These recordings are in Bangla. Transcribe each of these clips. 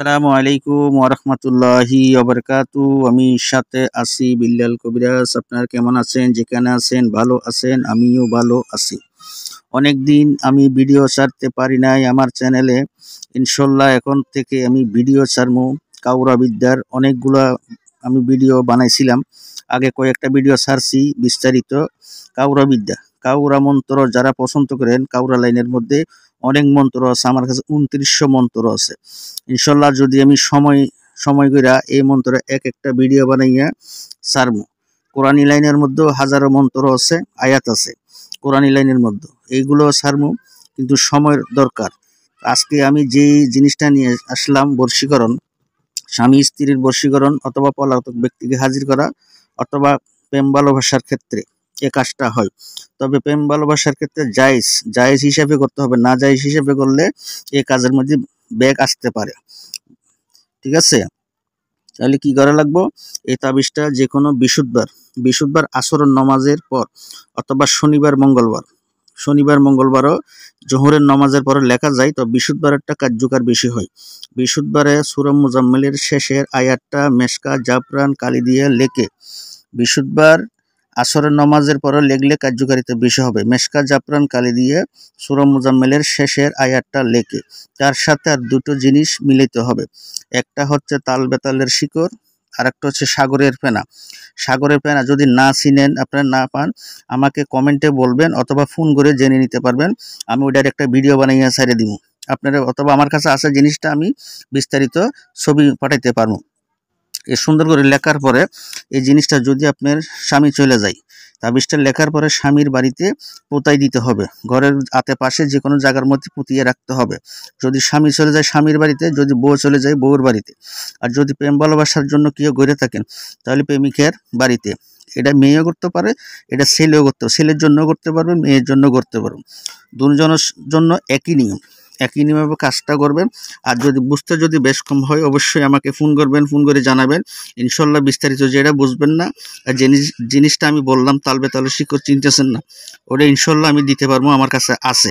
আসসালামু আলাইকুম ওরহমতুল্লাহি ওবরকাতু। আমি সাথে আছি বিল্লাল কবিরাজ। আপনারা কেমন আছেন? যেখানে আছেন ভালো আছেন, আমিও ভালো আছি। অনেক দিন আমি ভিডিও ছাড়তে পারি নাই আমার চ্যানেলে। ইনশাল্লাহ এখন থেকে আমি ভিডিও ছাড়বো। কাউরা বিদ্যার অনেকগুলা আমি ভিডিও বানাইছিলাম, আগে কয়েকটা ভিডিও ছাড়ছি বিস্তারিত। কাউরা বিদ্যা, কাউরা মন্ত্র যারা পছন্দ করেন, কাউরা লাইনের মধ্যে অনেক মন্ত্র আছে, আমার কাছে 2900 মন্ত্র আছে। ইনশাল্লাহ যদি আমি সময় কইরা এই মন্ত্র এক একটা ভিডিও বানাইয়া ছাড়বো। কোরআনী লাইনের মধ্যেও হাজারো মন্ত্র আছে, আয়াত আছে কোরআনী লাইনের মধ্যে, এইগুলো ছাড়বো, কিন্তু সময়ের দরকার। আজকে আমি যে জিনিসটা নিয়ে আসলাম, বর্ষীকরণ, স্বামী স্ত্রীর বর্ষীকরণ অথবা পলাতক ব্যক্তিকে হাজির করা, অথবা প্রেম ভালোবাসার ক্ষেত্রে এ কাজটা হয়। তবে প্রেম ভালোবাসার ক্ষেত্রে জায়েজ হিসাবে করতে হবে, না জায়েজ হিসাবে করলে এই কাজের মধ্যে ব্যাগ আসতে পারে। ঠিক আছে, তাহলে কি করা লাগবো? এই তাবিজটা যে কোনো বিশুদ্ধবার আসরের নামাজের পর, অথবা শনিবার মঙ্গলবারও জোহরের নামাজের পরে লেখা যায়, তো বিশুদ্ধবারেরটা কার্যকর বেশি হয়। বিশুদ্ধবারে সূরা মুজাম্মিলের শেষের আয়াতটা মেশকা জাফরান কালি দিয়ে লেখে বিশুদ্ধবার আসরের নামাজের পরে লেখলে কার্যকারিতা বেশি হবে। মেশকা জাফরান কালি দিয়ে সূরা মুজাম্মিলের শেষের আয়াতটা লেখে তার সাথে আর দুটো জিনিস মিলাইতে হবে। একটা হচ্ছে তাল বেতালের শিকড়, আর একটা হচ্ছে সাগরের ফেনা। যদি না চিনেন, আপনারা না পান, আমাকে কমেন্টে বলবেন অথবা ফোন করে জেনে নিতে পারবেন। আমি ওইটার একটা ভিডিও বানাইয়া ছেড়ে দিব আপনারা, অথবা আমার কাছে আসা জিনিসটা আমি বিস্তারিত ছবি পাঠাইতে পারবো। এ সুন্দর করে লেখার পরে এই জিনিসটা যদি আপনার স্বামী চলে যায়, তাবিজটা লেখার পরে স্বামীর বাড়িতে পোতাই দিতে হবে, ঘরের আশেপাশে যে কোনো জায়গার মধ্যে পুঁতিয়ে রাখতে হবে। যদি স্বামী চলে যায় স্বামীর বাড়িতে, যদি বউ চলে যায় বউর বাড়িতে, আর যদি প্রেম ভালোবাসার জন্য কেউ গড়ে থাকেন তাহলে প্রেমিকের বাড়িতে। এটা মেয়েও করতে পারে, এটা ছেলেও করতে পারে, ছেলের জন্য করতে পারবে, মেয়ের জন্য করতে পারবে। দুজনের জন্য একই নিয়মে কাজটা করবেন। আর যদি বেশ কম হয়, অবশ্যই আমাকে ফোন করবেন, ফোন করে জানাবেন। ইনশাল্লাহ বিস্তারিত যেটা বুঝবেন না, আর জিনিসটা আমি বললাম তাল বেতালের শিকড় চিনতেছেন না, ওটা ইনশাল্লাহ আমি দিতে পারবো, আমার কাছে আছে।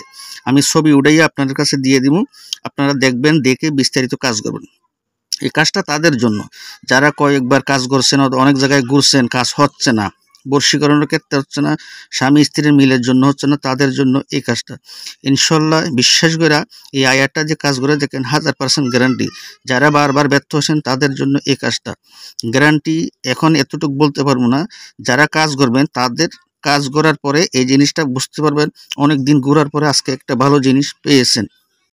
আমি ছবি উঠাইয়া আপনাদের কাছে দিয়ে দিব, আপনারা দেখবেন, দেখে বিস্তারিত কাজ করবেন। এই কাজটা তাদের জন্য যারা কয়েকবার কাজ করছেন, অনেক জায়গায় ঘুরছেন, কাজ হচ্ছে না, বর্ষীকরণের ক্ষেত্রে হচ্ছে না, স্বামী স্ত্রীর মিলের জন্য হচ্ছে না, তাদের জন্য এই কাজটা। ইনশাল্লাহ বিশ্বাস করে এই আয়াতটা যে কাজ করে দেখেন, 1000% গ্যারান্টি। যারা বারবার ব্যর্থ হচ্ছেন তাদের জন্য এই কাজটা গ্যারান্টি। এখন এতটুকু বলতে পারবো না, যারা কাজ করবেন তাদের কাজ করার পরে এই জিনিসটা বুঝতে পারবেন, অনেক দিন ঘোরার পরে আজকে একটা ভালো জিনিস পেয়েছেন।